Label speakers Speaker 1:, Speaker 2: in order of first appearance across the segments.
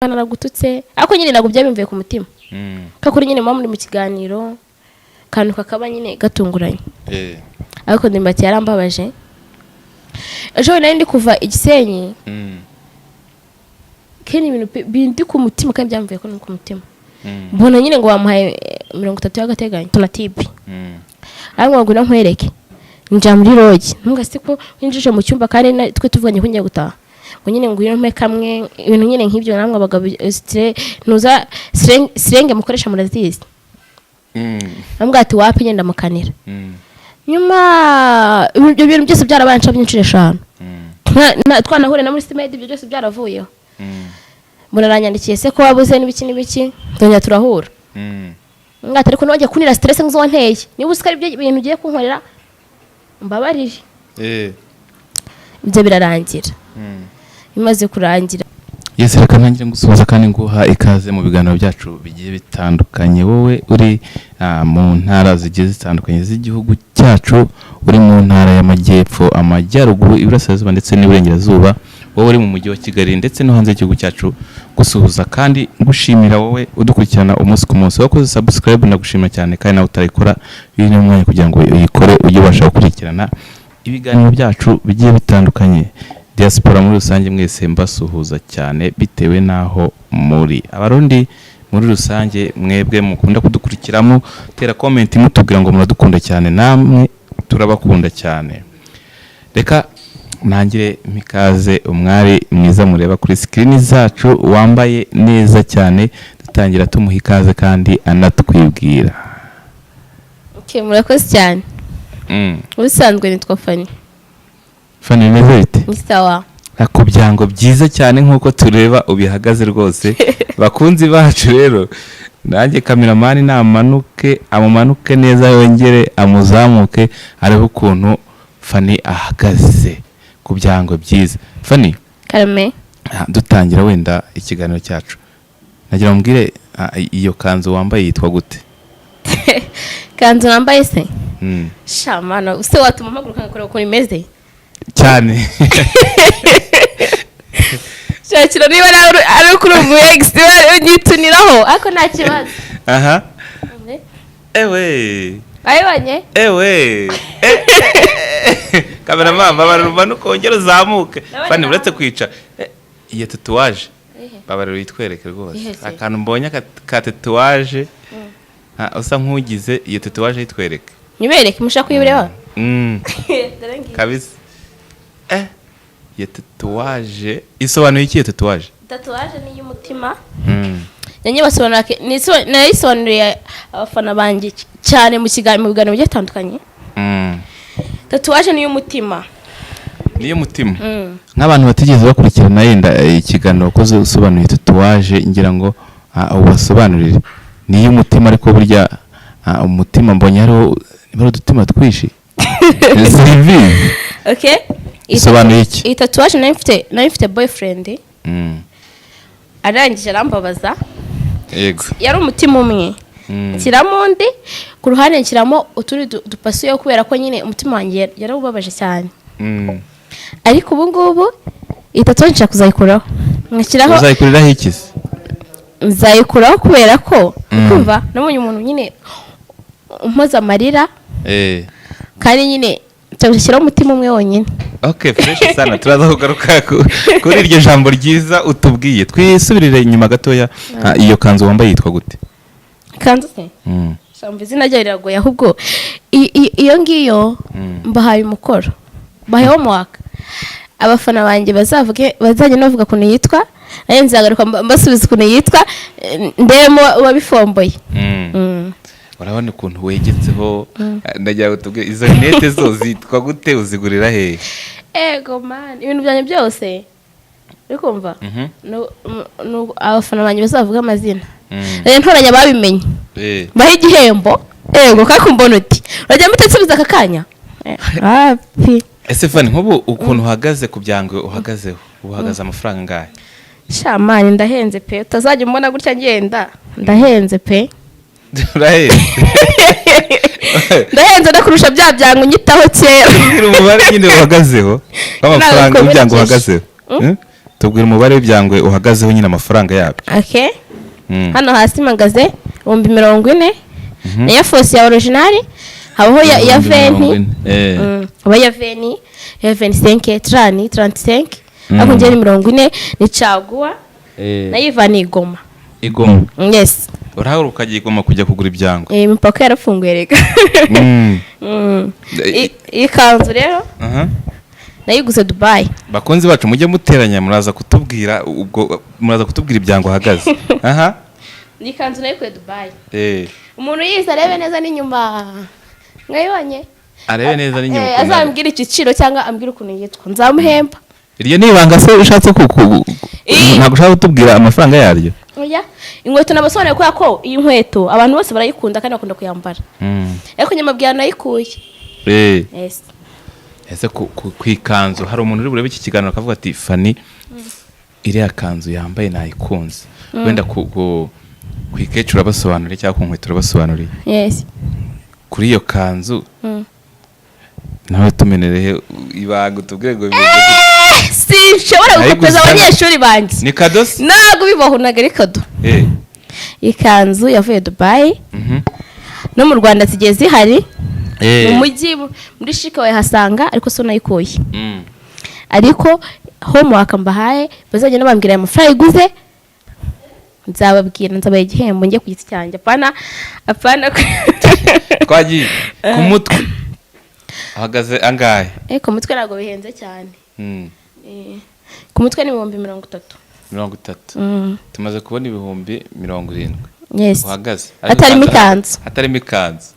Speaker 1: naragututse ariko nyine nagubye bimvuye ku mutima kakuri nyine muri mu kiganiro kantu kakaba nyine gatunguranye ariko Ndimbati yarambabaje ejo nari ndi kuva igisenyi kene ibintu bindi ku mutima kandi byamvuye ko ku mutima mbona nyine ngo bamuhaye 30 y'agateganyo tunatibi ariko ngo nkwereke nja muri rogi ntugase ko winjije mu cyumba kandi twe tuvuganye ko ngiye gutaha ngo nyine ngo yino kamwe ibintu nyine nk'ibyo namwe abagabo nuza sirenge mukoresha murazizi nambwa ati wapi nyenda mukanira nyuma ibyo bintu byose byarabanca byinshi 5 twanahure na muri stimate ibyo byose byaravuyeho muraranyandikiye se ko wabuze n'ibiki ndonya turahura ngata ariko nonge kunira stress nzo nteye niba usikari ibyo bintu ugiye kunkorera mbabarije ibyo birarangira imaze kurangira
Speaker 2: Yesi reka ntangire ngusubiza kandi nguha ikaze mu biganiro byacu bigiye bitandukanye wowe uri mu ntara zigiye zitandukanye z'igihugu cyacu uri mu ntara y'amajyepfo amajyaruguru iburasirazuba ndetse n'iburengerazuba wowe uri mu mujyi wa Kigali ndetse no hanze y'igihugu cyacu gusuhuza kandi ngushimira wowe udukurikirana umunsi ku munsi wakoze subscribe nagushimira cyane kandi nawe utarayikora biri mu mwanya kugira ngo uyikore ujye ubasha gukurikirana ibiganiro byacu bigiye bitandukanye diaspora muri rusange mwese mbasuhuza cyane bitewe naho muri abarundi muri rusange mwebwe mukunda kudukurikiramo tera comment mutubwira ngo muradukunda cyane namwe turabakunda cyane reka nangire mikaze umwari mwiza mureba kuri screen zacu wambaye neza cyane dutangira tumuha ikaze kandi anatwibwira
Speaker 1: murakoze cyane ubusanzwe nitwa
Speaker 2: Fani meze bite?
Speaker 1: Ni sawa.
Speaker 2: Akubyango byiza cyane nkuko tureba ubihagaze rwose. Bakunzi bacu rero nanjye cameraman namanuke amumanuke neza yongere amuzamuke arebe ukuntu Fani ahagaze kubyango byiza. Fani
Speaker 1: Karame
Speaker 2: dutangira wenda ikiganiro cyacu. Nagira mbwire iyo kanzu wambaye yitwa gute?
Speaker 1: Kanzu nambaye se? Shamana use watuma mpaguruka ngakora uko imeze.
Speaker 2: Cyane
Speaker 1: cyakira niba ari kuri ubu extra nyituniraho ariko nta kibazo
Speaker 2: aha ewe
Speaker 1: ayibanye
Speaker 2: ewe cameraman babaruma nukongera uzamuke Fani uretse kwica iyo tatuwaje babariro yitwereke rwose akantu mbonye ka tatuwaje usa nkugize iyo tatuwaje yitwereke
Speaker 1: nibereke mushaka kuyibreho
Speaker 2: kabisa ya tatuwaje isobanuye iki tatuwaje
Speaker 1: ni y'umutima nanye basobanura nayisobanuriye abafana banjye cyane mu biganiro byatandukanye tatuwaje ni y'umutima
Speaker 2: nk'abantu batigeze bakurikirana yenda ikiganiro ko usobanuye tatuwaje ngira ngo ubasobanurire ni y'umutima ariko burya umutima mbonye hariho udutima twishi
Speaker 1: okay
Speaker 2: isobanuye iki
Speaker 1: tatuwaje nari mfite boyfriend arangije arambabaza
Speaker 2: yego
Speaker 1: yari umutima umwe kiramo undi ku ruhande kiramo uturi dupasuye kubera ko nyine umutima wanjye yarabubabaje cyane ariko ubu ngubu tatuwaje nshaka kuzayikuraho nkashyiraho
Speaker 2: uzayikuriraho iki
Speaker 1: nzayikuraho kubera ko kumva nabonye umuntu nyine umpoza amarira kandi nyine cyabushyiraho umutima umwe wonyine.
Speaker 2: Okay, fresh sana turaza kugaruka kuri iryo jambo ryiza utubwiye twisubirire inyuma gatoya iyo kanzu wambaye yitwa gute
Speaker 1: kanzu se shamva izina ryayo riragoye ahubwo iyo ngiyo mbahaye umukoro baheho mwaka abafana banjye bazajya navuga kuntu yitwa nayo nzagaruka mbasubiza kuntu yitwa ndemo wabifomboye
Speaker 2: urabona ukuntu wegetseho ndagira ngo tubwire izo nete zo zitwa gute uzigurira he
Speaker 1: ego man ibintu byanye byose uri kumva no abafana banjye bazavuga amazina rero ntoranya babimenye bahe igihembo ego kakumbona uti urajya mutatsubiza akakanya happy
Speaker 2: ese Fani nkubu ukuntu uhagaze ku byango uhagazeho uhagaze amafaranga ngahe
Speaker 1: shamani ndahenze pe utazajya umbona gutya ngenda ndahenze pe ndahenze ndakurusha bya byango nyitaho kera
Speaker 2: umubare nyine uhagazeho amafaranga y'ibyango uhagazeho tubwira umubare w'ibyangwe uhagazeho nyine amafaranga yabyo.
Speaker 1: Okay. Hano hasi magaze 40 na ya force ya original habaho ya 20 aba ya 20 ya 25 35 ako nje ni 40 ni cyangwa na Ivani igoma. Yes.
Speaker 2: Uraharuka ukagiye igoma kujya kugura ibyangwe.
Speaker 1: Imipaka yarafunguye rega. Ikanzu rero nayiguze Dubai.
Speaker 2: Bakunzi bacu mujye muteranya muraza kutubwira ibyango hagaze.
Speaker 1: Ni kanzu nayikuye Dubai. Umuntu yize arebe neza n'inyuma. Mwayibonye?
Speaker 2: Arebe neza n'inyuma.
Speaker 1: Azambwira igiciro cyangwa ambwira ukuntu yitwa. Nzamuhemba.
Speaker 2: Iryo nibanga se ushatse ntabwo ushaka kutubwira amafaranga yaryo.
Speaker 1: Oya, inkweto nabasobanuriye ko iyi nkweto abantu bose barayikunda kandi bakunda kuyambara. Ariko nyamabwira nayikuye. Yes.
Speaker 2: Ese kwikanzu hari umuntu uri burebe iki kiganiro akavuga ati Fanny iriya kanzu yambaye nayikunze. Wenda kwikecura basobanuriye cyangwa ku nkweto basobanuriye.
Speaker 1: Yes.
Speaker 2: Kuri iyo kanzu nawe tumenerehe ibanga tubwire ngo
Speaker 1: sinshobora gukoza abanyeshuri banjye.
Speaker 2: Ni kadosi?
Speaker 1: Ntabwo bibaho nagari kado. Ikanzu yavuye Dubai. No mu Rwanda zigeze zihari. Mu mujyi muri shika wayihasanga ariko so nayikuye. Ariko homework mbahaye bazajya nabambwira amafaranga iguze nzababwira nzabaye igihembo njye ku giti cyanjye apana
Speaker 2: twagiye ku mutwe ahagaze angahe?
Speaker 1: Ku mutwe ntago bihenze cyane. Ku mutwe ni 30.
Speaker 2: 30. Tumaze kubona 70.
Speaker 1: Yes.
Speaker 2: Uhagaze
Speaker 1: atarimo ikanzu.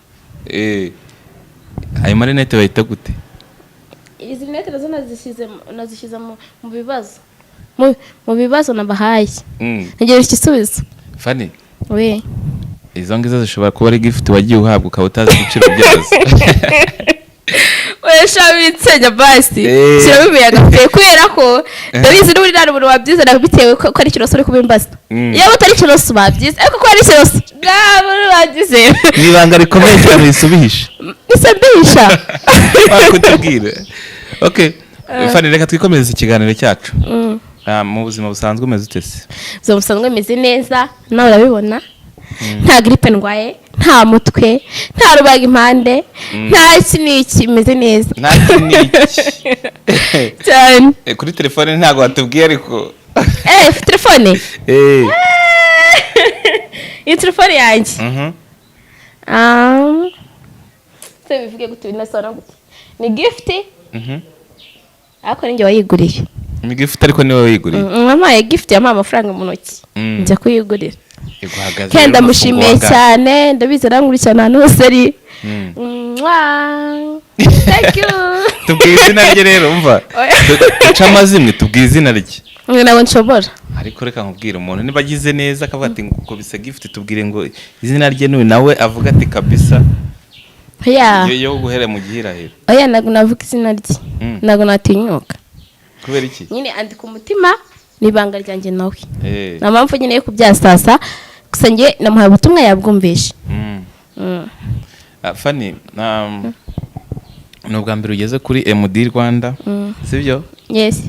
Speaker 2: Ayo marinete bayita gute?
Speaker 1: Izi rinete nazo nazishyize mu bibazo. Mu bibazo nabahaye. Ngiye ikisubizo.
Speaker 2: Fanny.
Speaker 1: Oui.
Speaker 2: Izo ngizo zishobora kuba ari gift wagiye uhabwa ukaba utazi igiciro byazo.
Speaker 1: Shabitse basi kirabibiyaga kubera ko ndabizi n'uri nari umuntu wabyizana bitewe ko ari kiroso uri kubimbaza. Yaba utari kiroso babyize ariko ko ari kiroso ngabo bagize
Speaker 2: nibanga rikomeye cyane risubihisha bakutubwire. Okay, Fanny reka twikomereze ikiganiro cyacu. Mu buzima busanzwe umeze utese?
Speaker 1: Zo busanzwe meze neza nawe urabibona. Nta gripe ndwaye, nta mutwe, nta rubaga impande, nta kiniki meze neza.
Speaker 2: Nta kiniki.
Speaker 1: Cyane.
Speaker 2: Kuri telefone ntago watubwiye ariko.
Speaker 1: Telefone? Iyi telefone yanjye. Se bivuge gute binasana gute? Ni gift? Ariko ninjye wayiguriye.
Speaker 2: Ni gift ariko niwe wayiguriye?
Speaker 1: Mama ya gift yampa amafaranga mu ntoki. Njya kuyigurira.
Speaker 2: Iguhagaze.
Speaker 1: Kenda mushimiye cyane ndabizi arankurikirana ahantu hose ari. Thank you.
Speaker 2: Tubwiye izina rye rero umva. Uca amazimwe tubwiye izina rye.
Speaker 1: Ntabwo nshobora.
Speaker 2: Ariko reka nkubwire umuntu niba agize neza akavuga ati ngo bise gift tubwire ngo izina rye n'uyu nawe avuga ati kabisa. Yo guhere mu gihirahiro.
Speaker 1: Oya ntabwo navuga izina rye. Ntabwo natinyuka.
Speaker 2: Kubera iki?
Speaker 1: Nyine andi ku mutima nibanga ryanjye nawe. Na mpamvu nyine yo kubyasasa gusa nge namuhaye ubutumwa yabwumvishe.
Speaker 2: Fanny n'ubwa mbere ugeze kuri MD Rwanda sibyo?
Speaker 1: Yes.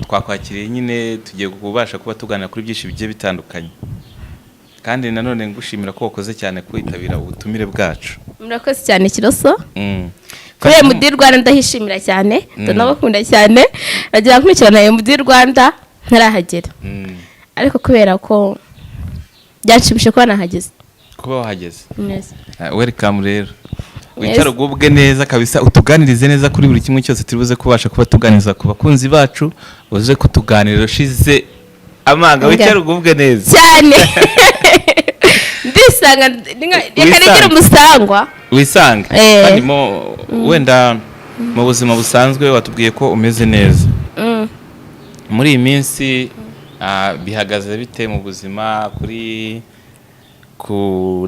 Speaker 2: Twakwakiriye nyine tugiye kubasha kuba tuganira kuri byinshi bigiye bitandukanye. Kandi nanone ngushimira ko wakoze cyane kwitabira ubutumire bwacu.
Speaker 1: Murakoze cyane kiroso. Kuri MD Rwanda ndahishimira cyane, ndanabakunda cyane. Agira nkurikirana MD Rwanda ntarahagera. Ariko kubera ko byacibishe ko nahageze.
Speaker 2: Kuba wahageze.
Speaker 1: Yes.
Speaker 2: Welcome rero. Wicara gubwe neza kabisa utuganirize neza kuri buri kimwe cyose turibuze kubasha kuba tuganiza ku bakunzi bacu uze kutuganirira ushize amanga wicara gubwe neza.
Speaker 1: Cyane. Ndisanga yakarigira umusangwa.
Speaker 2: Wisanga. Kandi wenda mu buzima busanzwe watubwiye ko umeze neza. Muri iyi minsi bihagaze bite mu buzima kuri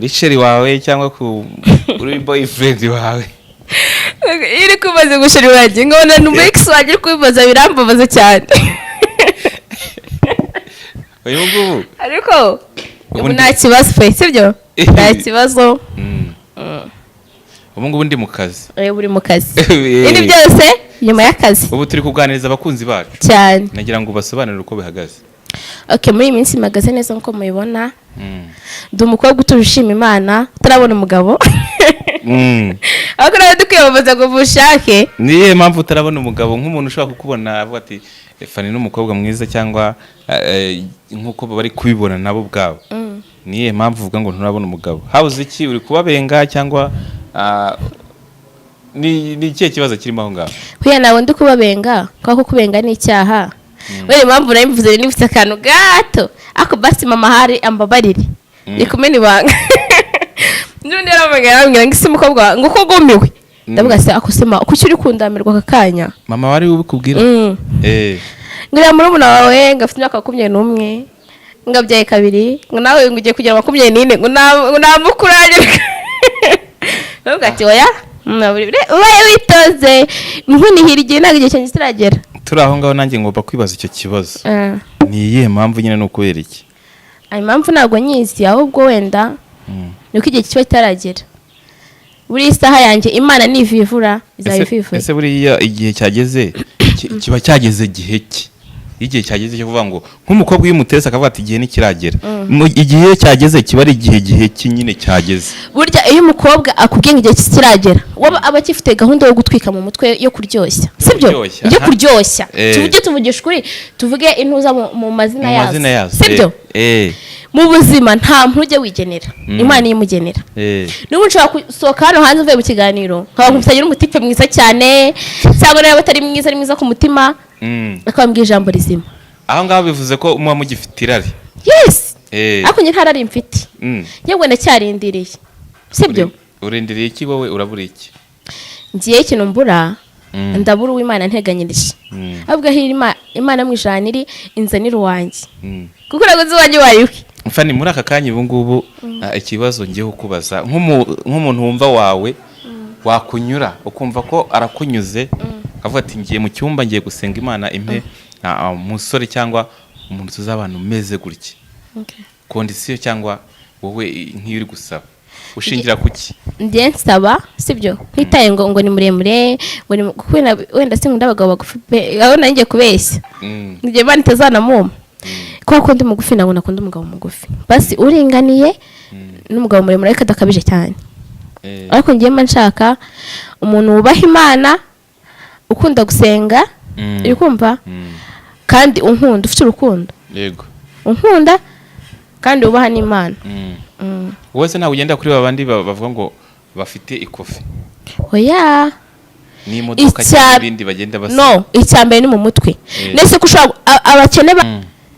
Speaker 2: sheri wawe cyangwa kuri boyfriend wawe?
Speaker 1: Iri kubaza gusheri wanjye ngabona numix waje kubibaza birambabaza cyane.
Speaker 2: Uyu ngubu
Speaker 1: ariko ubu nta kibazo pe sibyo? Nta kibazo.
Speaker 2: Ubu ngubu ndi mu kazi.
Speaker 1: Buri mu kazi. Ibi byose nyuma y'akazi.
Speaker 2: ubu turi kuganiriza abakunzi bacu
Speaker 1: cyane,
Speaker 2: nagira ngo ubasobanurire uko bihagaze.
Speaker 1: Okay, muri iyi minsi mpagaze neza nkuko mubibona. Ndi umukobwa uturushima Imana, utarabona umugabo. Ariko nawe dukwiyamamaza ngo Ushake.
Speaker 2: Niye mpamvu utarabona umugabo nk'umuntu ushaka kukubona avuga ati Fani n'umukobwa mwiza cyangwa nkuko bari kubibona nabo bwabo. Niye mpamvu uvuga ngo nturabona umugabo. Habuze iki, uri kubabenga cyangwa ni ikihe kibazo kirimo aho ngaho?
Speaker 1: Huya nawe ndi kubabenga, kwa kubenga ni icyaha. Wewe mpamvu nabivuze nifite akantu gato. Ako basi mama hari ambabarire. Nikumeni banga. Ndundi yaramagara ngo ngisi umukobwa ngo kogomiwe. Ndavuga se akusema kuki uri kundamirwa akanya.
Speaker 2: Mama wari ubikubwira?
Speaker 1: Ngira muri umuna wawe ngafite imyaka 21. Ngabyaye kabiri. Ngo nawe ngugiye kugira 24 ngo namukuranye. Ndavuga ati oya. Ubaye witoze. Nkunihirigiye nagiye cyane kiragera.
Speaker 2: Turi aho ngaho nanjye ngomba kwibaza icyo kibazo. Ni iyihe mpamvu nyine no kubera iki?
Speaker 1: Ayi mpamvu ntabwo nyizi, ahubwo wenda nuko igihe kiba kitaragera. Buri isaha yanjye Imana nivivura izabivivura.
Speaker 2: Ese buriya igihe cyageze kiba cyageze gihe ki? Igihe cyageze cyo kuvuga ngo nk'umukobwa uyimutese akavuga ati igihe nikiragera. Igihe cyageze kiba ari igihe kinyine cyageze.
Speaker 1: Burya iyo umukobwa akubwiye ngo igihe kiragera, waba abakifite gahunda yo gutwika mu mutwe yo kuryoshya. Sibyo? Yo kuryoshya. Tuvugisha kuri, tuvuge intuza mu mazina yazo. Sibyo? Mu buzima nta mpuje wigenera. Imana yimugenera. N'ubu nshobora gusohoka hano hanze uvuye mu kiganiro, nkaba nkufitagira umutipe mwiza cyane, cyangwa nawe batari mwiza ari mwiza ku mutima. Akambwira ijambo rizima.
Speaker 2: Aho ngaho bivuze ko umwe mugifite irari.
Speaker 1: Yes. Ako nyine ntarari mfite. Yewe ndacyarindiriye. Sibyo?
Speaker 2: Urindiriye iki wowe, urabura iki?
Speaker 1: Ngiye ikintu mbura, ndabura uw'Imana nteganyirije. Avuga hiri Imana mwijaniri inzanira wanjye. Kuko naguze wanjye wariwe.
Speaker 2: Mfani muri aka kanya ubu ngubu ikibazo ngiye kukubaza nk'umuntu wumva wawe wakunyura ukumva ko arakunyuze, avuga ati ngiye mu cyumba ngiye gusenga Imana impe umusore cyangwa umuntu tuzabana umeze gutya. Kondisiyo cyangwa wowe nk'iyo uri gusaba ushingira kuki?
Speaker 1: Ndiye nsaba, sibyo? Ntitaye ngo ni muremure, ngo wenda sinkunda abagabo bagufi pe, aho nanjye kubeshya. Ngiye bani tazana muma. Kwa ndi mugufi nabo nakunda umugabo mugufi. Basi uringaniye n'umugabo muremure ariko adakabije cyane. Ariko ngiye nshaka umuntu wubaha Imana, ukunda gusenga, uri kumva? Kandi unkunda, ufite urukundo.
Speaker 2: Yego.
Speaker 1: Unkunda kandi ubaha n'Imana.
Speaker 2: Wese nta ugenda kuri babandi bavuga ngo bafite ikofi.
Speaker 1: Oya.
Speaker 2: Ni imodoka cyangwa ibindi bagenda basa.
Speaker 1: No, icyambere ni mu mutwe. Nese kushaka abakene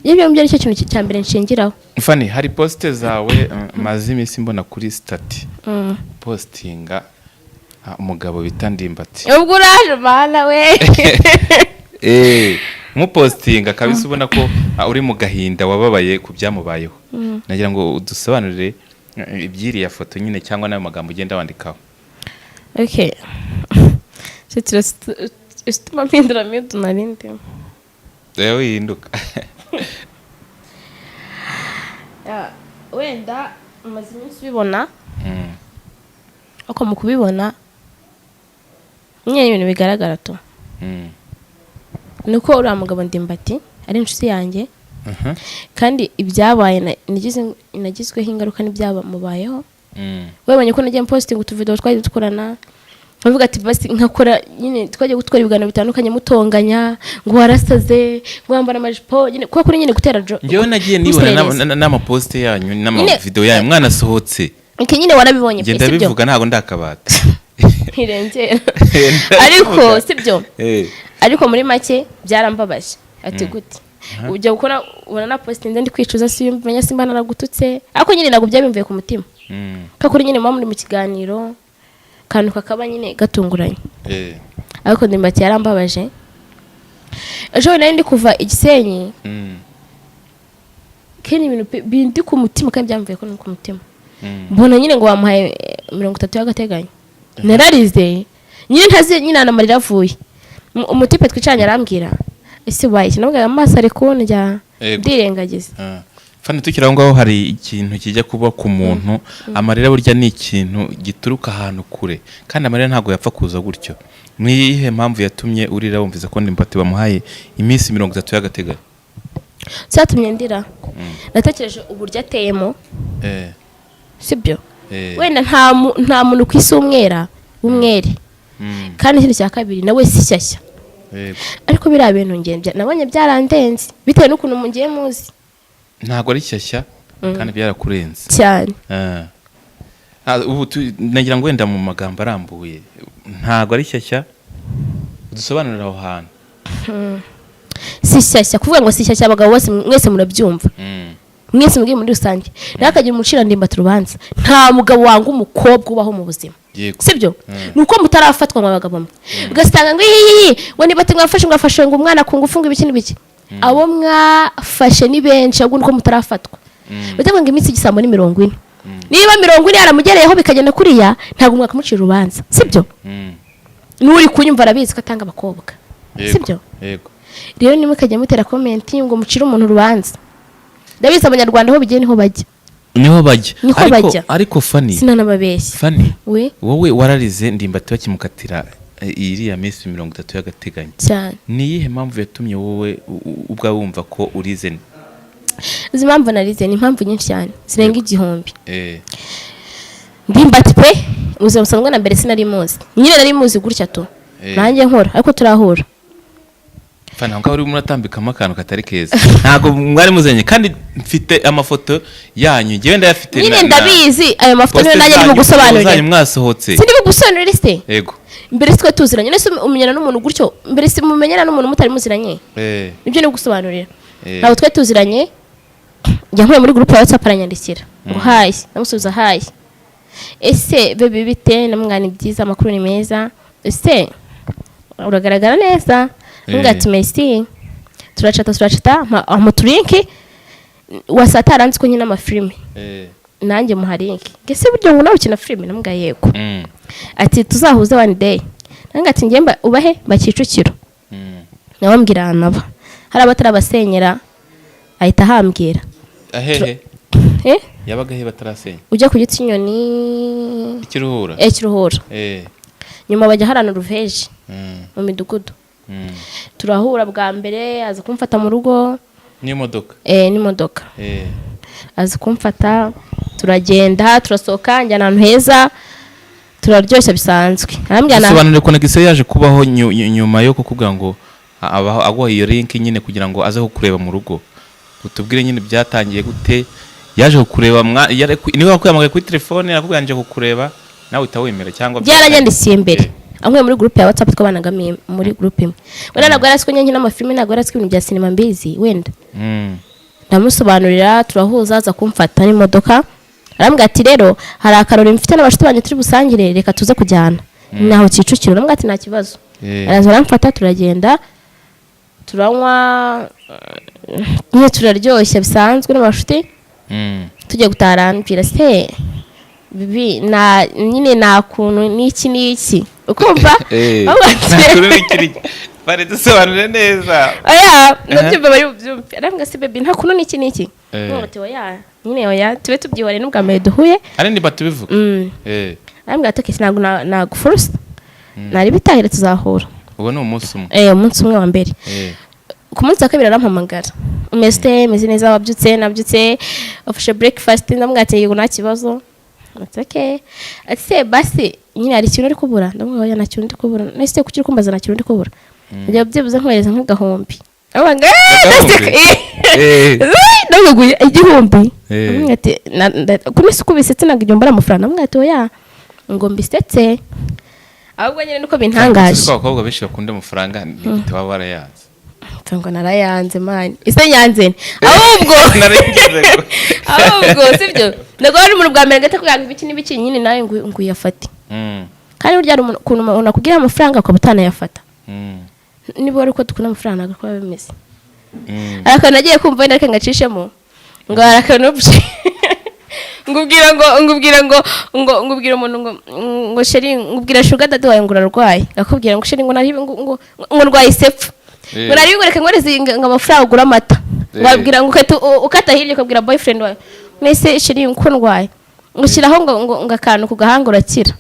Speaker 1: Ibyo mbyo nicyo kintu cyambere nshingiraho.
Speaker 2: Mfani, hari poste zawe mazi imisi mbona kuri stati. Postinga umugabo bita Ndimbati.
Speaker 1: Ubwo uraje bana we.
Speaker 2: Mu postinga kabisa ubona ko uri mu gahinda wababaye ku byamubayeho. Nagira ngo udusobanurire ibyiri ya foto nyine cyangwa nayo magambo ugenda wandikaho.
Speaker 1: Okay. Estuma mpindura mito narinde.
Speaker 2: Ewe yinduka.
Speaker 1: Wenda umaze iminsi ubibona. Uko mu kubibona nyine ibintu bigaragara to. Nuko uri umugabo Ndimbati ari inshuti yanjye. Kandi ibyabaye nagizweho ingaruka n'ibyaba mubayeho. Webanye ko nagiye posting utuvideo twaje dukorana. Bavuga ati basi nkakora nyine twaje gutwara ibiganiro bitandukanye mutonganya ngo warasaze ngo wambara amajipo nyine kwa kuri nyine gutera jo.
Speaker 2: Ngewe nagiye nibona n'ama post yanyu n'ama video yanyu mwana sohotse.
Speaker 1: Nke nyine warabibonye
Speaker 2: pe sibyo. Ngenda bivuga ntago ndakabata.
Speaker 1: Irengera. Ariko sibyo. Ariko muri make byarambabaje. Ati gute. Ujya gukora ubona na post ndi kwicuza si yumenya simba naragututse. Ariko nyine nagubye byabimvuye ku mutima. Kakuri nyine muri mu kiganiro kantu kakaba nyine gatunguranye. Ariko Ndimbati yarambabaje. Ejo nari ndi kuva Igisenyi. Kene ibintu bindi ku mutima kandi byamvuye ko ku mutima. Mbona nyine ngo wamuhaye 30 y'agateganyo. Nararize. Nyine ntazi nyine anamarira avuye. Umutipe twicanye arambwira ese wayi navuga amaso ari kunjya ndirengagiza.
Speaker 2: Fani tukira ngaho hari ikintu kijya kuba ku muntu amarira burya ni ikintu gituruka ahantu kure kandi amarira ntago yapfa kuza gutyo. Niyihe mpamvu yatumye urira wumviza ko Ndimbati bamuhaye iminsi 30 y'agateganyo?
Speaker 1: Cyatumye ndira. Natekereje uburyo ateyemo. Sibyo? Wenda nta muntu kwisi umwere. Kandi ikindi cya kabiri nawe si shyashya. Ariko biriya bintu ngende nabonye byarandenze bitewe n'ukuntu mungiye muzi.
Speaker 2: Ntago ari shyashya kandi byarakurenze
Speaker 1: cyane.
Speaker 2: Ubu nagira ngo wenda mu magambo arambuye ntago ari shyashya dusobanurira aho hantu.
Speaker 1: Si shyashya kuvuga ngo si shyashya abagabo bose mwese murabyumva. Mwese mugiye muri rusange nakagira umucira Ndimbati rubanza nta mugabo wanga umukobwa ubaho mu buzima. Sibyo nuko mutarafatwa mu bagabo mwe ugasanga ngo ngo Ndimbati mwafashe ngo umwana ku ngufu ngo ibiki n'ibiki. Abo mwafashe ni benshi ahubwo nuko mutarafatwa. Bitavuga ngo iminsi igisambo ni 40. Niba 40 yaramugereyeho bikagenda kuriya ntabwo mwakamucira urubanza. Sibyo nuri kunyumva arabizi ko atanga abakobwa. Sibyo
Speaker 2: yego
Speaker 1: rero nimwe kajya mutera comment ngo mucire umuntu urubanza. Ndabizi abanyarwanda ho bigiye niho bajya
Speaker 2: ariko Fani
Speaker 1: sinanababeshya.
Speaker 2: Fani wowe wararize Ndimbati bakimukatira iriya minsi 30 y'agateganyo
Speaker 1: cyane.
Speaker 2: Niyihe mpamvu yatumye wowe ubwa wumva ko urize?
Speaker 1: Izi mpamvu narize ni impamvu nyinshi cyane zirenga igihumbi. Ndimbati pe uzaba usangwa na mbere sinari muzi nyine nari muzi gutya to nanjye nkora ariko turahura.
Speaker 2: Fani ngaho uri muratambikamo akantu katari keza ntago mwari muzenye kandi mfite amafoto yanyu ngiye ndayafite
Speaker 1: nyine ndabizi ayo mafoto niyo nanjye ndimo gusobanurira
Speaker 2: zanyu mwasohotse
Speaker 1: sindimo gusobanurira se.
Speaker 2: Yego
Speaker 1: mbere twe tuziranye nese umenyana n'umuntu gutyo mbere si mumenyana n'umuntu mutari muziranye. Nibyo no gusobanurira naho twe tuziranye yankuye muri groupe ya WhatsApp aranyandikira ngo hayi namusubiza hayi ese bebe bite namwana byiza amakuru ni meza ese uragaragara neza ngati Messi turacata amuturinki wasataranze ko nyina amafilme nanjye muharinki gese buryo ngo nawe ukina filme namuga yego ati tuzahuza one day ngati ngemba ubahe bakicukiro nawambwira naba hari abatara basenyera ahita hambwira
Speaker 2: ahehe yabaga he batarasenya
Speaker 1: ujya ku giti nyoni
Speaker 2: ikiruhura
Speaker 1: nyuma bajya harana ruveje mu midugudu. Turahura bwa mbere aza kumfata mu rugo
Speaker 2: n'imodoka
Speaker 1: n'imodoka aza kumfata turagenda turasohoka njya ahantu heza turaryoshya bisanzwe. Arambwira
Speaker 2: sobanure connection yaje kubaho nyuma yo kukubwira ngo abaho agwa iyo link nyine kugira ngo aze kukureba mu rugo. Utubwire nyine byatangiye gute yaje kukureba niba wakwiyamagaye kuri telefone akubwira nje kukureba nawe utawemera cyangwa
Speaker 1: byaranyandisiye imbere amwe muri groupe ya WhatsApp twabanaga muri groupe imwe. Wenda nagwa yarasiko nyenye n'amafilme nagwa yarasiko ibintu bya cinema mbizi wenda ndamusobanurira turahuza aza kumfata n'imodoka. Arambwira ati rero hari akarori mfite n'abashuti banje turi busangire reka tuze kujyana naho Kicukiro. Arambwira ati nta kibazo araza aramfata turagenda turanywa nyine turaryoshya bisanzwe n'abashuti tujye gutarangira se bibi na nyine nakuntu niki ukumva
Speaker 2: bari dusobanure neza
Speaker 1: nabyumva bari byumve. Arambwira se baby nta kuntu niki ati oya nyine oya tube tubyihore n'ubwa mbere duhuye
Speaker 2: ari Ndimbati bivuga.
Speaker 1: Arambwira ati ntabwo naguforce nari bitahire tuzahura.
Speaker 2: Ubu ni umunsi umwe
Speaker 1: umunsi umwe wa mbere. Ku munsi wa kabiri arampamagara umeze neza nabyutse afashe breakfast ndamubwira ati yego nta kibazo ati ati basi nyine hari ikintu uri kubura ndamubwira oya nta kintu ndi kubura nese kuki uri kumbaza nta kintu ndi kubura njya byibuze nkohereza nk'agahombi abanga ndaguye igihombi ati kuri suku bisetse naga igihombi amafaranga ndamubwira ati oya ngo mbisetse ahubwo nyine niko bintangaje
Speaker 2: ko abakobwa benshi bakunda amafaranga ntibaba barayanze
Speaker 1: ngo narayanze mani ise nyanze ahubwo sibyo ndago ari mu bwa mbere gata kuyanga ibiki n'ibiki nyine nawe ngo uyafate kandi burya ari ukuntu umuntu akubwira amafaranga ko butana yafata niba ari ko dukuna amafaranga nako bimeze ariko nagiye kumva wenda reka ngacishemo ngo arakanubye ngubwira umuntu ngo sheri ngubwira sugar dad wawe ngo urarwaye akubwira ngo sheri ngo nari ngo rwaye sepfu Murari bigoreka ngo rizinga amafaranga ugura amata. Wabwira ngo ukata hirya ukabwira boyfriend wawe. Mwese shiri nkundwaye. Ngushyiraho ngo akantu ku gahanga urakira.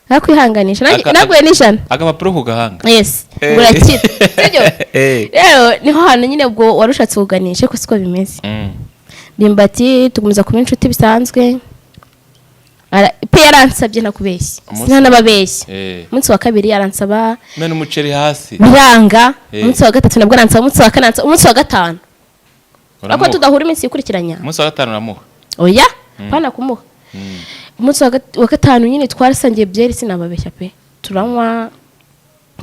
Speaker 1: Nakwihanganisha naguye n'ijana.
Speaker 2: Agapapuro ku gahanga.
Speaker 1: Yes. Urakira. Sibyo? Rero niho hano nyine ubwo warushatse kuganisha ko siko bimeze. Ndimbati tugumiza kuba inshuti bisanzwe. Pe yaransabye nakubeshye. Sinanababeshye. Umunsi wa kabiri yaransaba.
Speaker 2: Mena umuceri hasi.
Speaker 1: Biranga. Umunsi wa gatatu nabwo aransaba, umunsi wa kane, umunsi wa gatanu. Ako tudahura iminsi ikurikiranya.
Speaker 2: Umunsi wa gatanu namuha.
Speaker 1: Oya, pana kumuha. Umunsi wa gatanu nyine twarasangiye byeri sinababeshya pe. Turanywa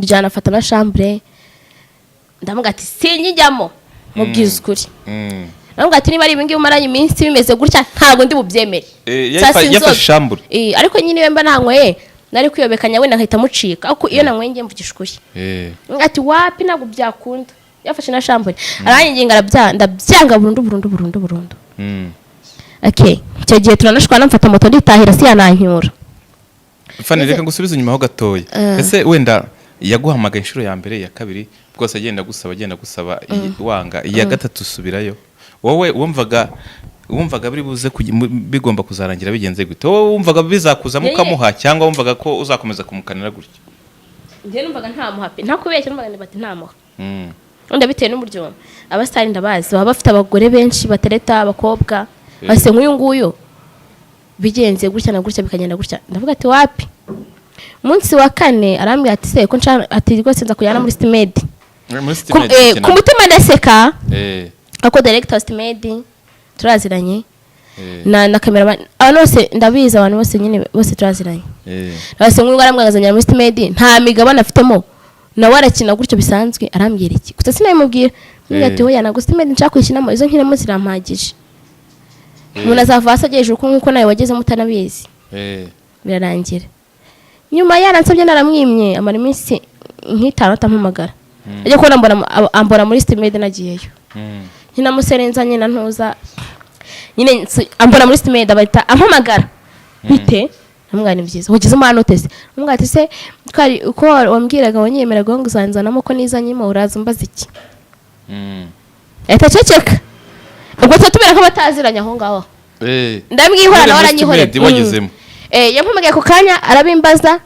Speaker 1: njyana afata na chambre. Ndamuga ati sinyijyamo mubwiza ukuri. Ndamuga ati niba ari ibingi umaranye iminsi bimeze gutya ntago ndi bubyemere.
Speaker 2: Yafashe chambre.
Speaker 1: Ariko nyine wemba ntanyweye nari kwiyobekanya wenda nkahita mucika. Ako iyo nanyweye ngiye mvugisha ukuri. Ngati wapi ntago byakunda. Yafashe na chambre. Aranyinginga ndabyanga burundu. Okay, icyo gihe turanashwana mfata moto nditahira si yananyura.
Speaker 2: Fane reka ngusubize inyuma ho gatoya. Ese wenda yaguhamagaye inshuro ya mbere ya kabiri bwose agenda gusaba wanga iya gatatu subirayo. Wowe wumvaga biri buze bigomba kuzarangira bigenze gute? Wowe wumvaga bizakuza mukamuha cyangwa wumvaga ko uzakomeza kumukanira gutyo?
Speaker 1: Nje numvaga nta muhape ntakubeshye numvaga Ndimbati nta muha. Onda bitewe n'uburyo abastari ndabazi baba bafite abagore benshi batereta abakobwa. Base nk'uyu nguyu bigenze gutya na gutya bikagenda gutya. Ndavuga ati wapi? Umunsi wa kane arambwira ati se ko ati rwose nza kujyana muri Stimedi. Ku mutima ndaseka. Ako director Stimedi turaziranye. Na cameraman abanose ndabiza abantu bose nyine bose turaziranye. Base nk'uyu arambwagazanya muri Stimedi nta migabane afitemo. Na warakina gutyo bisanzwe arambwira iki? Kuta sinabimubwira. Mbwira ati hoya nago Stimedi nshaka kwishinamo izo nkiremo zirampagije. Umuntu azavasa agejeje uko nkuko nawe wageze mutanabizi. Birarangira. Nyuma yaransabye naramwimye amara iminsi nk'itanu atampamagara. Ajya kubona ambona muri Stimedi nagiyeyo. Nyina muserenzanye na ntuza. Nyine ambona muri Stimedi abahita ampamagara. Bite? Namugana byiza. Ugize umwana utese. Namugana ati se twari uko wambwiraga wanyemeraga ngo uzanzanamo ko nizanyemo uraza umbaza iki? Ceceka. Ubwo tutumera ko bataziranya aho ngaho. Ndambwihora nawe aranyihora. Yampamagaye ku kanya arabimbaza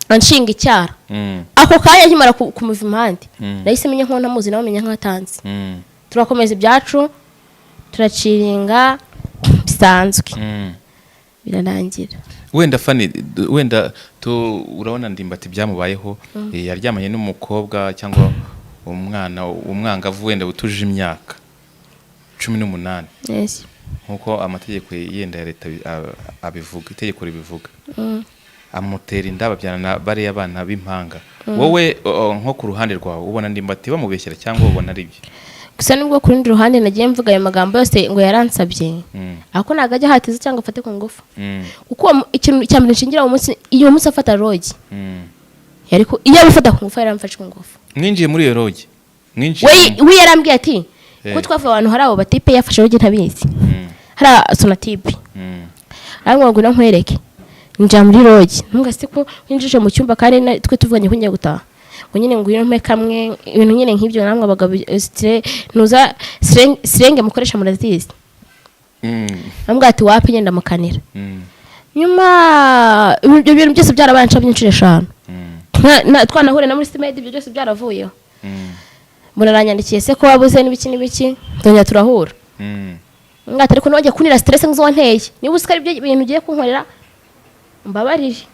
Speaker 1: anshinga icyara. Ako kanya nkimara kumuva impande. Nahise menya nko ntamuzi nawe menya nkatanze. Turakomeza ibyacu turaciringa bisanzwe. Birarangira.
Speaker 2: Wenda Fani wenda urabona Ndimbati byamubayeho yaryamanye n'umukobwa cyangwa umwangavu wenda utuje imyaka 18.
Speaker 1: Yes.
Speaker 2: Nkuko amategeko yenda ya leta abivuga itegeko ribivuga. Amutera inda babyana bari abana b'impanga. Wowe nko ku ruhande rwawe ubona Ndimbati bamubeshyera cyangwa ubona ari byo?
Speaker 1: Gusa nubwo ku rundi ruhande nagiye mvuga ayo magambo yose ngo yaransabye. Ako nagajya hatiza cyangwa afate ku ngufu. Uko ikintu cyambere nshingira iyo munsi afata rogi. Ariko iyo abifata ku ngufu yaramfashe ku ngufu.
Speaker 2: Mwinjiye muri iyo rogi. Mwinjiye.
Speaker 1: We yarambwiye ati ko twavuye abantu hari abo batipe yafashe rogi ntabizi. Hari sonatipe. Arangwa ngo nkwereke. Nja muri rogi. Ntugase ko winjije mu cyumba kandi twe tuvuganye ko ngiye gutaha. Ngo nyine ngo yino kamwe ibintu nyine nk'ibyo namwe abagabo nuza sirenge mukoresha murazizi. Nambwa ati wapi nyenda mukanira. Nyuma ibyo bintu byose byarabanca byinshi 5. Twanahure na muri Stimedi ibyo byose byaravuyeho. Muraranyandikiye se ko wabuze n'ibiki tonya turahura. Ngata ariko nojye kunira stress ngizo wanteye. Niba usika ibyo bintu ugiye kunkorera mbabarije.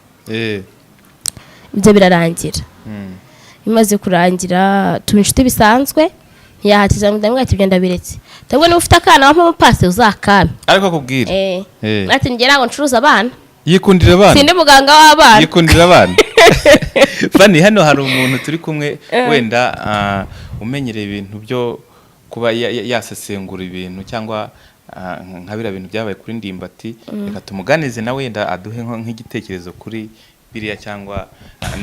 Speaker 1: Ibyo birarangira. Imaze kurangira tubinshuti bisanzwe yahatiza ndamwe ati byenda biretse. Tabwe ni ufite akana wampa pase uzakame.
Speaker 2: Ariko akubwira.
Speaker 1: Ati ngera ngo ncuruza abana.
Speaker 2: Yikundira abana.
Speaker 1: Sinde muganga w'abana.
Speaker 2: Yikundira abana. Fani hano hari umuntu turi kumwe wenda umenyereye ibintu byo kuba yasesengura ibintu cyangwa nkabira bintu byabaye kuri Ndimbati reka tumuganize nawe wenda aduhe nk'igitekerezo kuri biriya cyangwa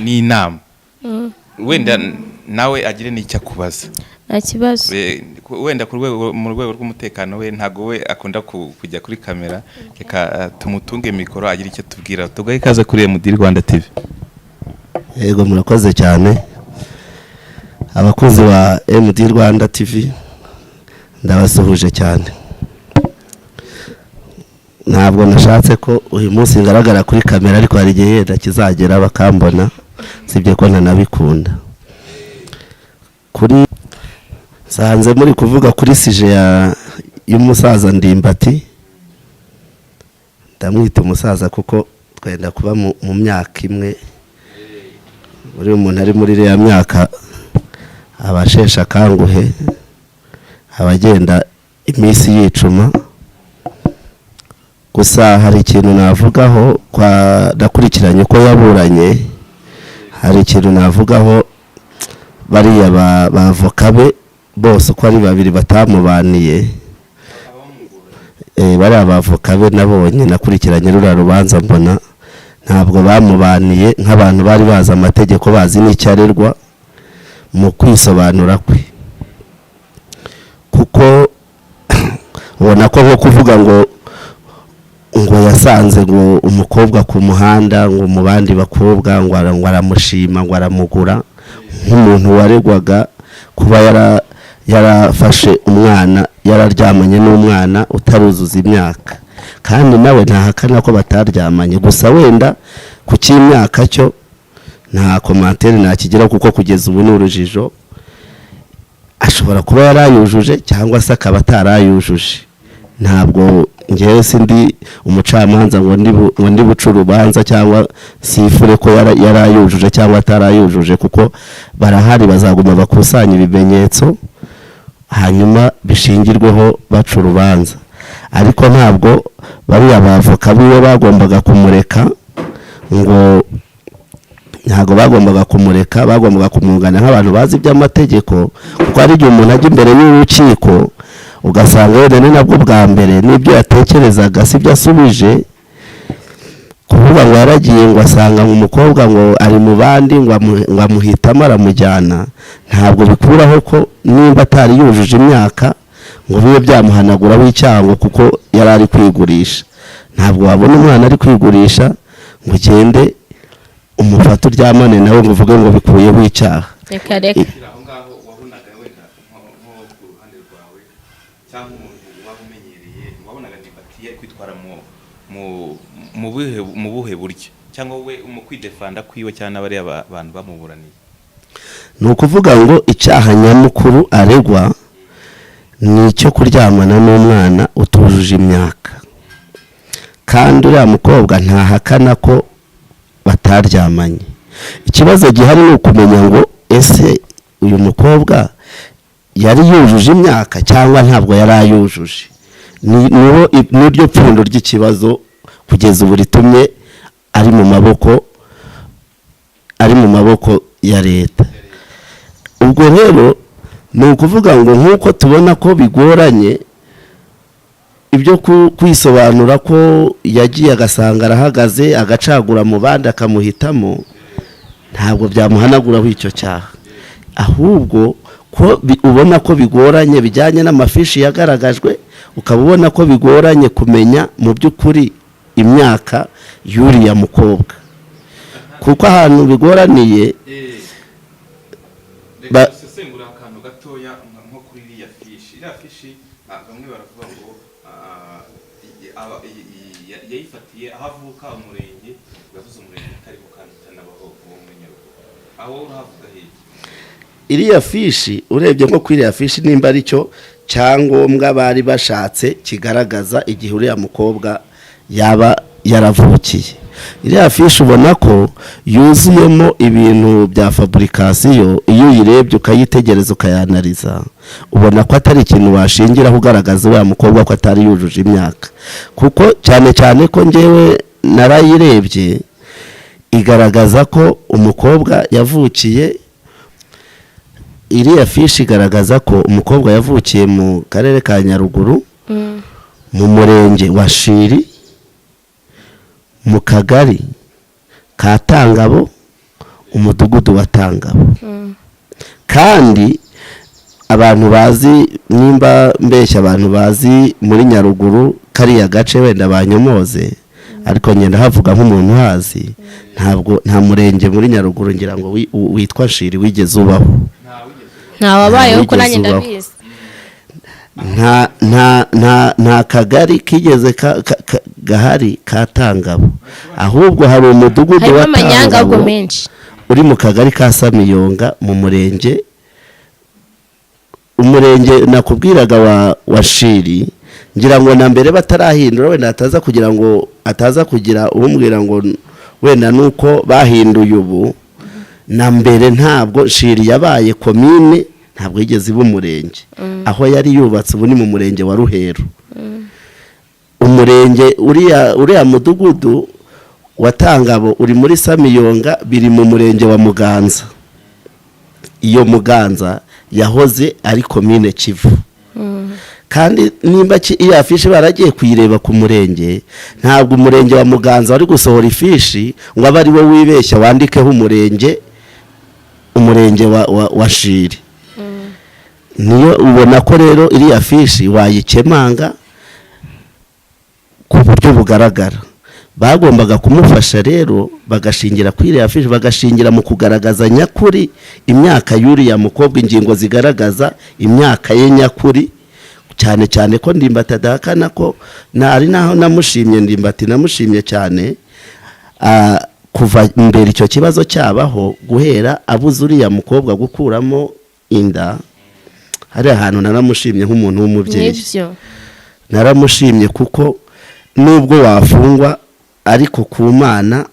Speaker 2: n'inama. Wenda nawe agire n'icyo akubaza.
Speaker 1: Nta kibazo.
Speaker 2: Wenda mu rwego rw'umutekano we ntago we akunda kujya kuri kamera reka tumutunge mikoro agira icyo tubwira. Tugaye ikaze kuri Mudiri Rwanda TV.
Speaker 3: Yego murakoze cyane. abakozi ba MD Rwanda TV ndabasuhuje cyane. Ntabwo nashatse ko uyu munsi ngaragara kuri kamera, ariko hari igihe yenda kizagera bakambona, sibye ko ntanabikunda. Kuri sanze muri kuvuga kuri sije y'umusaza Ndimbati, ndamwita umusaza kuko twenda kuba mu myaka imwe. Buri umuntu ari muri ya myaka abashesha kanguhe, abagenda iminsi yicuma. Gusa hari ikintu navugaho nakurikiranye ko yaburanye, hari ikintu navugaho bariya bavoka be bose uko ari babiri batamubaniye. Bariya bavoka be nabonye nakurikiranye rura rubanza, mbona ntabwo bamubaniye nk'abantu bari bazi amategeko, bazi n'icyarerwa mu kwisobanura kwe, kuko ubona ko nko kuvuga ngo yasanze ngo umukobwa ku muhanda, ngo mu bandi bakobwa ngo aramushima, ngo aramugura, nk'umuntu waregwaga kuba yarafashe umwana, yararyamanye n'umwana utaruzuza imyaka, kandi nawe ntahakana ko bataryamanye. Gusa wenda ku cy'imyaka cyo nta komantere nakigira, kuko kugeza ubu ni urujijo. Ashobora kuba yarayujuje cyangwa se akaba atarayujuje. Ntabwo ngewe sindi umucamanza ngo ndi buca urubanza cyangwa sifure ko yarayujuje cyangwa atarayujuje, kuko barahari bazaguma bakusanya ibimenyetso hanyuma bishingirweho baca urubanza. Ariko ntabwo bariya bavoka biwe bagombaga kumureka, ngo ntabwo bagombaga kumureka, bagombaga kumwungana nk'abantu bazi iby'amategeko, kuko hari igihe umuntu ajya imbere y'urukiko ugasanga wenda ni nabwo bwa mbere n'ibyo yatekerezaga sibyo asubije. Kuvuga ngo yaragiye ngo asanga umukobwa ngo ari mu bandi, ngo amuhitamo aramujyana, ntabwo bikuraho ko nimba atari yujuje imyaka ngo bibe byamuhanaguraho icyaha, kuko yari ari kwigurisha. Ntabwo wabona umwana ari kwigurisha ngo ugende umufata uryamane nawe ngo uvuge ngo bikuyeho icyaha.
Speaker 1: Reka reka
Speaker 2: aho ngaho wabonaga wenda nko ku ruhande rwawe cyangwa umuntu waba umenyereye, wabonaga Ndimbati kwitwara mu buhe buryo, cyangwa we mu kwidefanda kwiwe cyane bari abantu bamuburaniye?
Speaker 3: Ni ukuvuga ngo icyaha nyamukuru aregwa ni icyo kuryamana n'umwana utujuje imyaka, kandi uriya mukobwa ntahakana ko bataryamanye. Ikibazo gihari ni ukumenya ngo ese uyu mukobwa yari yujuje imyaka cyangwa ntabwo yari ayujuje. Niryo pfundo ry'ikibazo kugeza ubu ritumye ari mu maboko ya leta. Ubwo rero ni ukuvuga ngo nk'uko tubona ko bigoranye ibyo kwisobanura ko yagiye agasanga arahagaze agacagura mu bandi akamuhitamo, ntabwo byamuhanaguraho icyo cyaha. Ahubwo ko ubona ko bigoranye bijyanye n'amafishi yagaragajwe, ukaba ubona ko bigoranye kumenya mu by'ukuri imyaka y'uriya mukobwa, kuko ahantu bigoraniye
Speaker 2: sesengura akantu gatoya nko kuri iriya fishi. Bamwe baravuga ngo yayifatiye aho avuka umurenge, yavuze umurenge utari bukandanabaho uwo munyaruguru, aho uravuga hehe?
Speaker 3: Iriya fishi urebye nko kuri iriya fishi, nimba ari cyo cyangombwa bari bashatse kigaragaza igihe uriya mukobwa yaba yaravukiye. Iriya fishi ubona ko yuzuyemo ibintu bya fabrication, iyo uyirebye ukayitegereza ukayanaliza ubona ko atari ikintu washingiraho ugaragaza uriya mukobwa ko atari yujuje imyaka, kuko cyane cyane ko ngewe narayirebye igaragaza ko umukobwa yavukiye. Iriya fishi igaragaza ko umukobwa yavukiye mu karere ka Nyaruguru, mu murenge wa Shiri, mu kagari ka Tangabo, umudugudu wa Tangabo. Kandi abantu bazi, nimba mbeshya abantu bazi muri Nyaruguru kariya gace wenda banyomoze, ariko ngenda havuga nk'umuntu hazi, ntabwo nta murenge muri Nyaruguru ngira ngo witwa Shiri wigeze ubaho.
Speaker 1: ntawabayeho ko nanjye ndabizi.
Speaker 3: nta kagari kigeze gahari ka Tangabo, ahubwo hari umudugudu wa Tangabo uri mu kagari ka Samiyonga mu murenge nakubwiraga wa Shiri. Ngira ngo na mbere batarahindura, wenda ataza kugira umbwira ngo wenda nuko bahinduye ubu. Na mbere ntabwo Shiri yabaye komine, ntabwo yigeze iba umurenge. Aho yari yubatse ubu ni mu murenge wa Ruheru. Umurenge uriya mudugudu wa Tangabo uri muri Samiyonga, biri mu murenge wa Muganza. Iyo Muganza yahoze ari komine Kivu. Kandi nimba iyo afishi baragiye kuyireba ku murenge, ntabwo umurenge wa Muganza wari gusohora ifishi ngo abe ari wo wibeshya wandikeho umurenge wa Shiri. Niyo ubona ko rero iriya fishi wayikemanga ku buryo bugaragara. Bagombaga kumufasha rero bagashingira kuri iriya fishi, bagashingira mu kugaragaza nyakuri imyaka y'uriya mukobwa, ingingo zigaragaza imyaka ye nyakuri, cyane cyane ko Ndimbati adahakana ko ari naho namushimye. Ndimbati namushimye cyane kuva imbere icyo kibazo cyabaho, guhera abuze uriya mukobwa gukuramo inda. Hari ahantu naramushimye nk'umuntu w'umubyeyi, naramushimye kuko nubwo wafungwa ariko ku Mana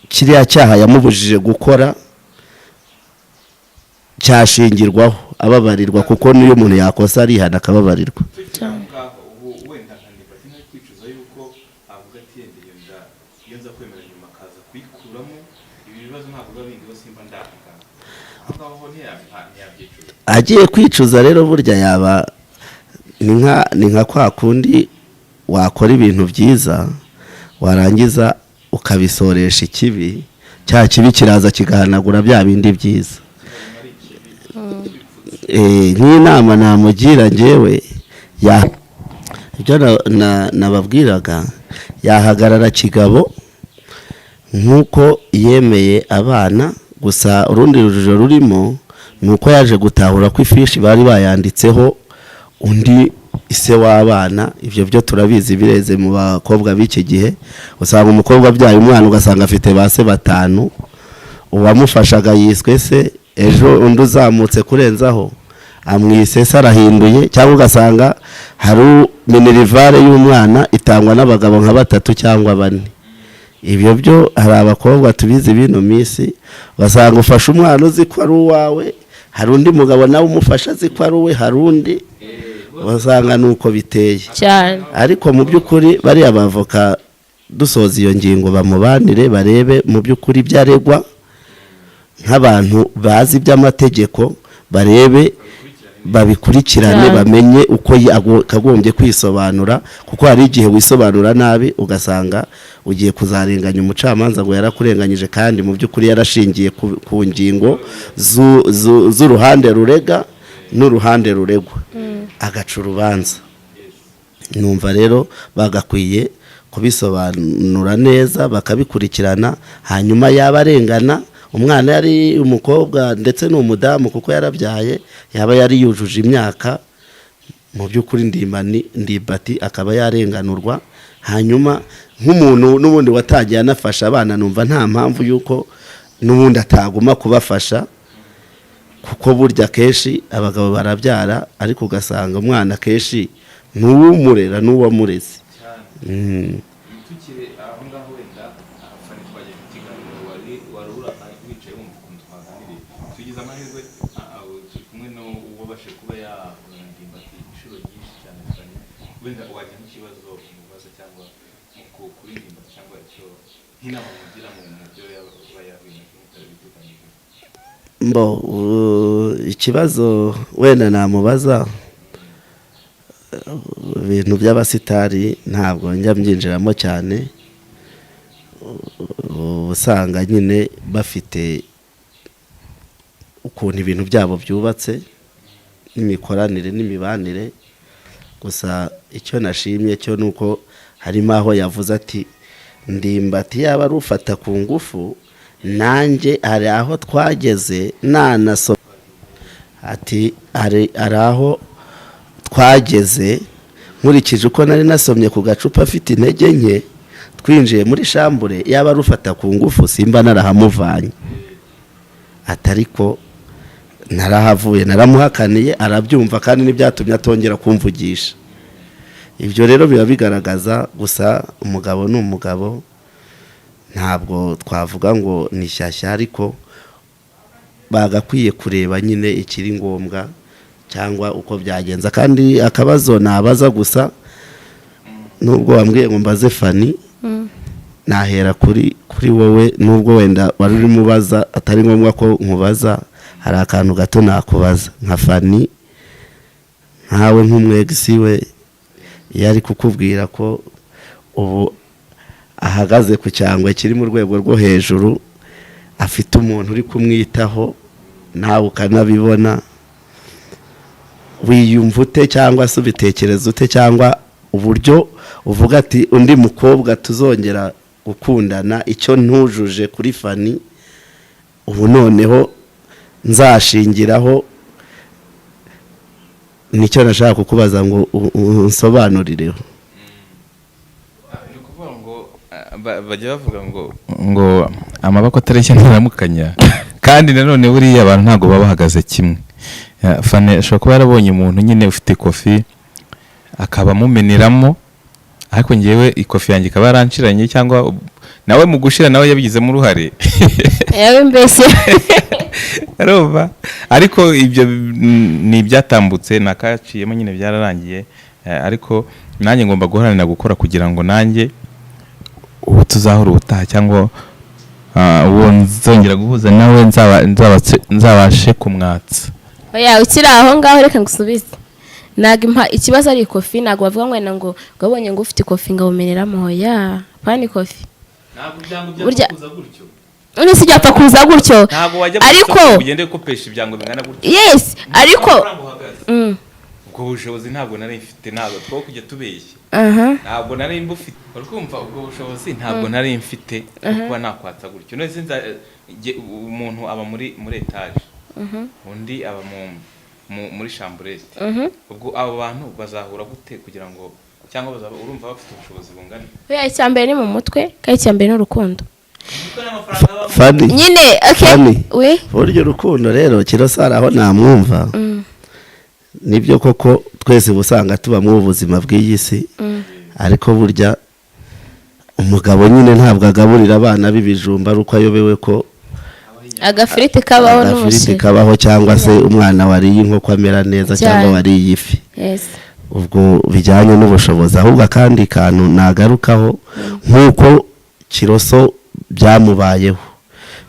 Speaker 3: kiriya cyaha yamubujije gukora cyashingirwaho ababarirwa, kuko niyo umuntu yakosa arihana akababarirwa. Agiye kwicuza rero burya yaba ni nka kwa kundi wakora ibintu byiza warangiza ukabisoresha ikibi, cya kibi kiraza kigahanagura bya bindi byiza. Nk'inama namugira njyewe ibyo nababwiraga, yahagarara kigabo nk'uko yemeye abana. Gusa urundi rujijo rurimo nuko yaje gutahura ko ifishi bari bayanditseho undi ise w'abana. Ibyo byo turabizi bireze mu bakobwa b'iki gihe, usanga umukobwa abyaye umwana ugasanga afite base batanu, uwamufashaga yiswe se, ejo undi uzamutse kurenzaho amwise se arahinduye, cyangwa ugasanga hari minerivare y'umwana itangwa n'abagabo nka 3 cyangwa 4. Ibyo byo hari abakobwa tubizi bino minsi, basanga ufasha umwana uzi ko ari uwawe, hari undi mugabo nawe umufasha azi ko ari uwe, hari undi basanga nuko biteye cyane. Ariko mu by'ukuri bari abavoka dusoza iyo ngingo bamubanire, barebe mu by'ukuri byaregwa nk'abantu bazi by'amategeko, barebe babikurikirane, bamenye uko kagombye kwisobanura, kuko hari igihe wisobanura nabi ugasanga ugiye kuzarenganya umucamanza ngo yarakurenganyije, kandi mu by'ukuri yarashingiye ku ngingo z'uruhande rurega n'uruhande ruregwa, agaca urubanza. Numva rero bagakwiye kubisobanura neza, bakabikurikirana, hanyuma yabarengana umwana yari umukobwa ndetse n'umudamu kuko yarabyaye, yaba yari yujuje imyaka, mu by'ukuri Ndimbati akaba yarenganurwa. Hanyuma nk'umuntu n'ubundi watagiye anafasha abana, numva nta mpamvu yuko n'ubundi ataguma kubafasha, kuko burya kenshi abagabo barabyara ariko ugasanga umwana kenshi n'uwumurera n'uwamureze. Ikibazo wenda namubaza, ibintu by'abasitari ntabwo njya mbyinjiramo cyane. Usanga nyine bafite ukuntu ibintu byabo byubatse n'imikoranire n'imibanire. Gusa icyo nashimye cyo nuko harimo aho yavuze ati Ndimbati yaba arufata ku ngufu, nanjye hari aho twageze ati ari aho twageze nkurikije uko nari nasomye ku gacupa afite intege nke twinjiye muri shambure yaba rufata ku ngufu simba narahamuvanye atariko narahavuye naramuhakaniye arabyumva kandi n'ibyatumye atongera kumvugisha. Ibyo rero biba bigaragaza gusa umugabo ni umugabo, ntabwo twavuga ngo ni shyashya, ariko bagakwiye kureba nyine ikiri ngombwa cyangwa uko byagenza. Kandi akabazo nabaza gusa nubwo wambwiye ngo mbaze Fani, nahera kuri wowe, nubwo wenda wari urimo ubaza atari ngombwa ko nkubaza, hari akantu gato nakubaza nka Fani nkawe nk'umwegisi we yari kukubwira ko ubu ahagaze ku cyangwa kiri mu rwego rwo hejuru, afite umuntu uri kumwitaho, nawe ukanabibona, wiyumva ute cyangwa se ubitekereza ute, cyangwa uburyo uvuga ati undi mukobwa tuzongera gukundana icyo ntujuje kuri Fani ubu noneho nzashingiraho, nicyo nashaka kukubaza ngo unsobanurireho.
Speaker 2: Ni ukuvuga ngo bajya bavuga ngo amaboko atareshya ntaramukanya, kandi nanone buriya abantu ntabwo baba bahagaze kimwe. Fani ashobora kuba yarabonye umuntu nyine ufite ikofi akaba amumeniramo, ariko ngewe ikofi yanjye ikaba yaranshiranye, cyangwa nawe mu gushira nawe yabigizemo uruhare
Speaker 1: yawe mbese
Speaker 2: arumva. Ariko ibyo ni ibyatambutse nakaciyemo nyine byararangiye, ariko nanjye ngomba guharanira gukora kugira ngo nanjye ubu tuzahora ubutaha, cyangwa uwo nzongera guhuza nawe nzabashe kumwatsa.
Speaker 1: oya ukiri aho ngaho reka ngusubize. Ntabwo ikibazo ari ikofi, ntabwo bavuga ngo wabonye ngo ufite ikofi ngawumeneramo. oya pani ikofi
Speaker 2: ntabwo byanga kuza gutyo,
Speaker 1: none si byapfa kuza gutyo, ariko
Speaker 2: ugende kopesha ibyango bingana gutyo.
Speaker 1: yes, ariko
Speaker 2: ubwo bushobozi ntabwo nari mfite, ntabwo two kujya tubeshya. Ntabwo nari mbufite, urumva ubwo bushobozi ntabwo nari mfite kuba nakwatsa gutyo. None sinza umuntu aba muri etage, undi aba muri chambrette, ubwo abo bantu bazahura gute kugira ngo, cyangwa urumva bafite ubushobozi bungana?
Speaker 1: oya icyambere ni mu mutwe, kandi icyambere ni urukundo
Speaker 3: Fani
Speaker 1: nyine. okay we
Speaker 3: buryo urukundo rero kirosara aho namwumva. Nibyo koko twese busanga tuba mu buzima bw'iyi si, ariko burya umugabo nyine ntabwo agaburira abana b'ibijumba uko ayobewe ko
Speaker 1: agafiriti kabaho
Speaker 3: agafiriti kabaho, cyangwa se umwana wariye inkoko amera neza, cyangwa wariye ifi. ubwo bijyanye n'ubushobozi. Ahubwo akandi kantu nagarukaho, nk'uko Kiroso byamubayeho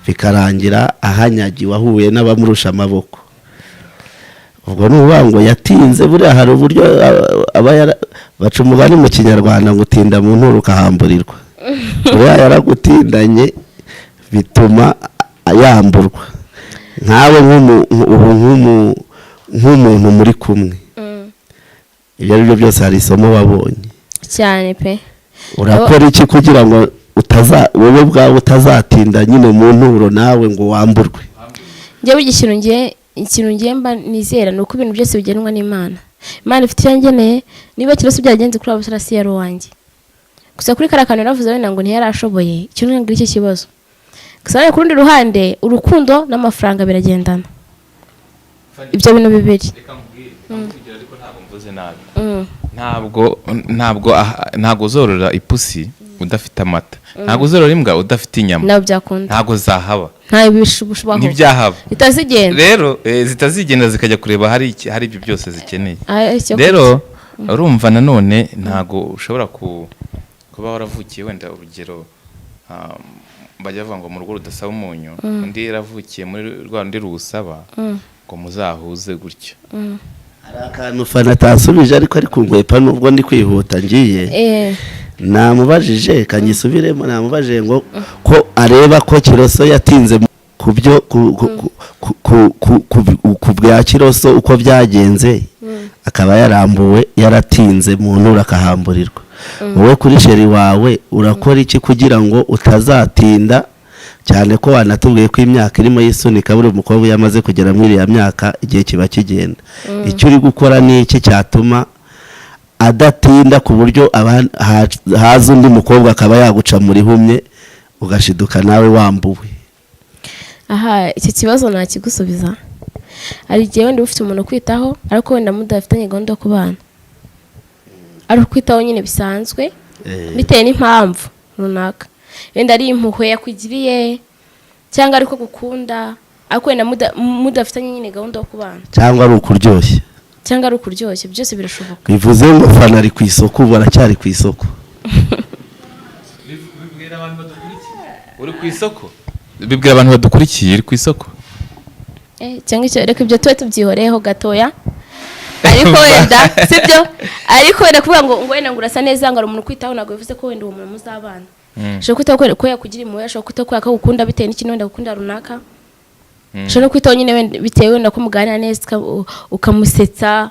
Speaker 3: bikarangira ahanyagiwe ahuye n'abamurusha amaboko, ubwo n'uvuga ngo yatinze. Buriya hari uburyo baca umugani mu Kinyarwanda ngo utinda mu nturo ukahamburirwa. Buriya yaragutindanye bituma yamburwa. Nkawe nk'umuntu muri kumwe, ibyo ari byo byose hari isomo wabonye
Speaker 1: cyane pe.
Speaker 3: Urakora iki kugira ngo wowe bwawe utazatinda nyine mu nturo nawe ngo wamburwe?
Speaker 1: Njyewe ikintu ngiye mba nizera ni uko ibintu byose bigenwa n'Imana. Imana ifite icyangeneye, niba Kiroso byagenze kuri abo sarasi yari uwanjye. Gusa kuri karakantu yaravuze wenda ngo ntiyarashoboye, icyo ngira iki kibazo. Gusa ku rundi ruhande urukundo n'amafaranga biragendana, ibyo bintu bibiri.
Speaker 2: Ntabwo uzorora ipusi udafite amata, ntabwo uzorora imbwa udafite inyama, ntabwo zahaba, ntibyahaba,
Speaker 1: zitazigenda
Speaker 2: rero zitazigenda zikajya kureba hari ibyo byose zikeneye. Rero urumva nanone ntabwo ushobora kuba waravukiye wenda urugero bajya bavuga ngo mu rugo rudasaba umunyu, undi yaravukiye muri rwa rundi ruwusaba, ngo muzahuze gutyo.
Speaker 3: Hari akantu Fana atasubije ariko ari kungwepa nubwo ndi kwihuta ngiye. Namubajije kanyisubiremo, namubajije ngo ko areba ko Kiroso yatinze ku byo ku bya Kiroso uko byagenze, akaba yarambuwe yaratinze mu nturo akahamburirwa. Wowe kuri sheri wawe urakora iki kugira ngo utazatinda cyane ko wanatubwiye ko imyaka irimo yisunika buri umukobwa yamaze kugera muri iriya myaka igihe kiba kigenda. Icyo uri gukora ni iki cyatuma adatinda ku buryo haza undi mukobwa akaba yaguca muri humye ugashiduka nawe wambuwe?
Speaker 1: Aha, icyo kibazo nakigusubiza. Hari igihe wenda ufite umuntu kwitaho ariko wenda mudafitanye gahunda yo kubana, ari ukwitaho nyine bisanzwe bitewe n'impamvu runaka, wenda ari impuhwe yakugiriye cyangwa ariko gukunda, ariko wenda mudafitanye nyine gahunda yo kubana,
Speaker 3: cyangwa ari ukuryoshye,
Speaker 1: byose birashoboka.
Speaker 3: bivuze ngo fana ari ku isoko, ubu aracyari ku isoko.
Speaker 2: bibwira abantu badukurikiye uri ku isoko, bibwira abantu badukurikiye uri ku isoko.
Speaker 1: Cyangwa icyo reka ibyo tuba tubyihoreho gatoya, ariko wenda sibyo, ariko wenda kuvuga ngo wenda ngo urasa neza ngo ari umuntu kwitaho, ntabwo bivuze ko wenda uwo muntu muzabana. Ushobora kwitaho ko yakugira impuhwe, ushobora kwitaho ko yakagukunda bitewe n'ikintu wenda gukunda runaka, ushobora kwitaho nyine wenda bitewe wenda ko muganira neza ukamusetsa,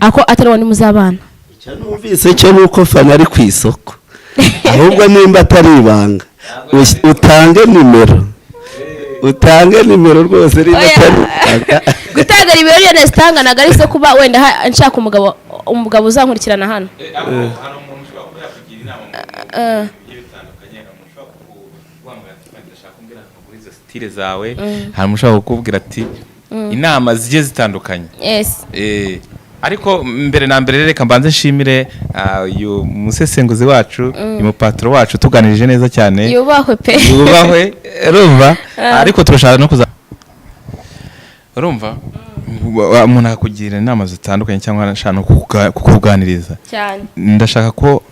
Speaker 1: ako atari uwo muzabana.
Speaker 3: Icyo numvise cyo nuko fana ari ku isoko, ahubwo nimba atari ibanga utange nimero rwose rimwe atari
Speaker 1: gutanga nimero yo nezitanganaga ari se kuba wenda nshaka umugabo uzankurikirana hano.
Speaker 2: Hari umuntu ushobora kuba yakugira inama y'ibitandukanye, umuntu ushobora kukuvuga ati ndashaka kumbwira kuri izo style zawe, hari umuntu ushobora kukubwira ati inama zigiye zitandukanye. Ariko mbere na mbere reka mbanze nshimire uyu musesenguzi wacu, umupatro wacu tuganirije neza cyane.
Speaker 1: Yubahwe pe.
Speaker 2: Yubahwe, urumva? Ariko turashaka no urumva? Umuntu akugira inama zitandukanye cyangwa arashaka kukuganiriza cyane. Ndashaka ko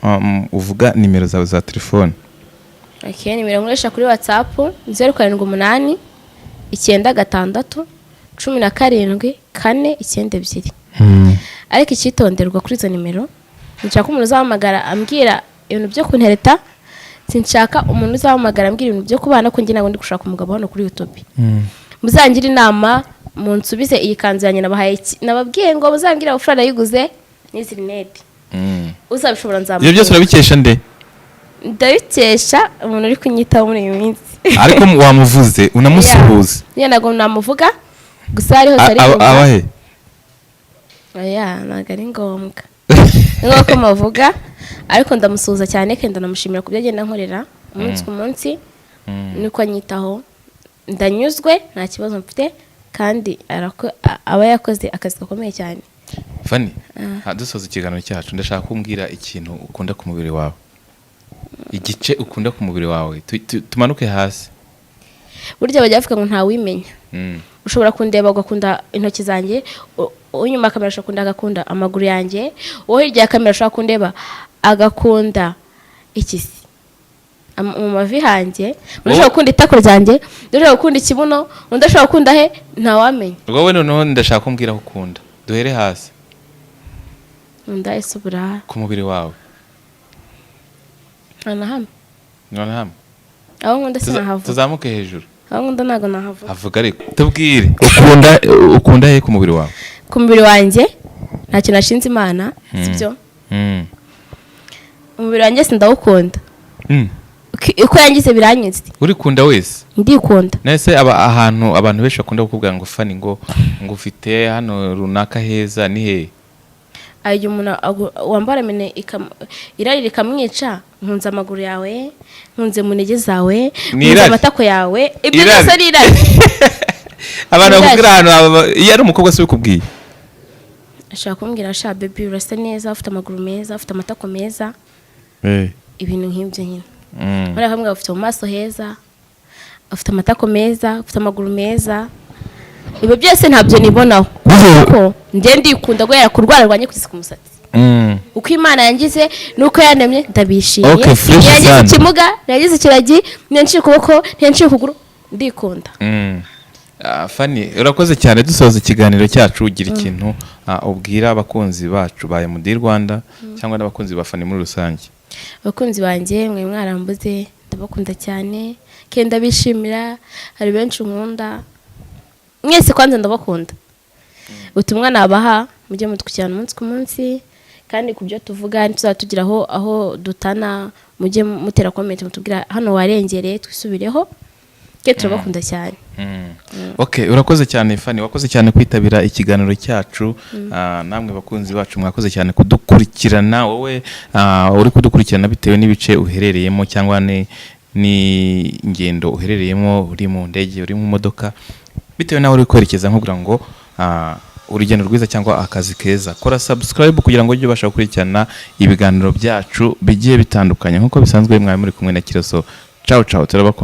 Speaker 2: uvuga nimero zawe za telefone.
Speaker 1: Okay, nimero nkoresha kuri WhatsApp 078 966 17 492. Ariko icyitonderwa kuri izo nimero, nshaka umuntu uzahamagara ambwira ibintu byo kuntereta, sinshaka umuntu uzahamagara ambwira ibintu byo kubana ko njye ntabwo ndi gushaka umugabo hano kuri YouTube. Muzangira inama, munsubize iyi kanzu yanjye nabahaye, nababwiye ngo muzangira amafaranga yiguze n'izi rinete. Uzabishobora nzamuha.
Speaker 2: Ibyo byose urabikesha nde?
Speaker 1: Ndabikesha umuntu uri kunyitaho muri iyi minsi.
Speaker 2: Ariko wamuvuze unamusuhuza.
Speaker 1: Niyo ntabwo namuvuga, gusa hariho tari
Speaker 2: abahe.
Speaker 1: Ntabwo ari ngombwa nk'uko mavuga, ariko ndamusuhuza cyane kandi ndanamushimira ku byo agenda nkorera umunsi ku munsi, niko anyitaho, ndanyuzwe, nta kibazo mfite, kandi aba yakoze akazi gakomeye cyane.
Speaker 2: Fani, dusoza ikiganiro cyacu, ndashaka kumbwira ikintu ukunda ku mubiri wawe, igice ukunda ku mubiri wawe, tumanuke hasi.
Speaker 1: Burya bajya bavuga ngo ntawimenya. Ushobora kundeba ugakunda intoki zanjye, unyuma kamera ashobora kunda agakunda amaguru yanjye, uwo hirya ya kamera ashobora kundeba agakunda ikisi mu mavi hanjye, ushobora gukunda itako ryanjye, ushobora gukunda ikibuno, undi ashobora gukunda he, ntawamenya.
Speaker 2: Wowe noneho ndashaka kumbwira aho ukunda, duhere hasi.
Speaker 1: Nkunda isubura
Speaker 2: ku mubiri wawe.
Speaker 1: Nanahamwe.
Speaker 2: Aho
Speaker 1: nkunda sinahavuga.
Speaker 2: Tuzamuke hejuru.
Speaker 1: Aho nkunda ntago nahavuga.
Speaker 2: Havuga ariko tubwire, ukunda he ku mubiri wawe?
Speaker 1: Ku mubiri wanjye ntacyo nashinze Imana, sibyo? Umubiri wanjye sindawukunda. Uko yangize biranyuze. Uri
Speaker 2: kunda wese?
Speaker 1: Ndikunda.
Speaker 2: Nese abantu benshi bakunda kukubwira ngo Fani ngo ufite hano runaka heza ni he?
Speaker 1: Ayo umuntu wambara mene irari rikamwica, nkunze amaguru yawe, nkunze munege zawe, nkunze amatako yawe, ibyo byose ari irari.
Speaker 2: Abantu bakubwira hano, iyo ari umukobwa se ubikubwiye?
Speaker 1: Ashaka kumbwira sha baby urasa neza, ufite amaguru meza, ufite amatako meza. Ibintu nk'ibyo nyine. Bari hamwe ufite mu maso heza, ufite amatako meza, ufite amaguru meza. Ibyo byose ntabyo nibonaho. Kuko nde ndikunda guhera kurwara rwanye kwisi ku musatsi. Uko Imana yangize nuko yanemye ndabishimiye. Yangize ikimuga, yangize ikiragi, nyanciye ukuboko, nyanciye ukuguru, ndikunda.
Speaker 2: Fani, urakoze cyane. Dusoza ikiganiro cyacu, ugira ikintu ubwira abakunzi bacu ba Yamudi Rwanda cyangwa n'abakunzi ba Fani muri rusange?
Speaker 1: Abakunzi banjye mwe mwarambuze, ndabakunda cyane, kenda bishimira, hari benshi nkunda. Mwese kwanza ndabakunda. Ubutumwa nabaha mujye mutwikirana umunsi ku munsi, kandi kubyo tuvuga ntituzatugiraho aho dutana, mujye mutera comment mutubwira hano warengereye twisubireho, ke turabakunda cyane.
Speaker 2: Okay, urakoze cyane Fanny, wakoze cyane kwitabira ikiganiro cyacu. Namwe bakunzi bacu mwakoze cyane kudukurikirana. Wowe uri kudukurikirana bitewe n'ibice uherereyemo cyangwa ni ingendo uherereyemo, uri mu ndege, uri mu modoka, bitewe nawe uri kwerekeza nkubwira ngo urugendo rwiza cyangwa akazi keza. Kora subscribe kugira ngo ujye ubasha gukurikirana ibiganiro byacu bigiye bitandukanye nkuko bisanzwe. Mwari muri kumwe na Kiroso. Ciao ciao, turabakunda.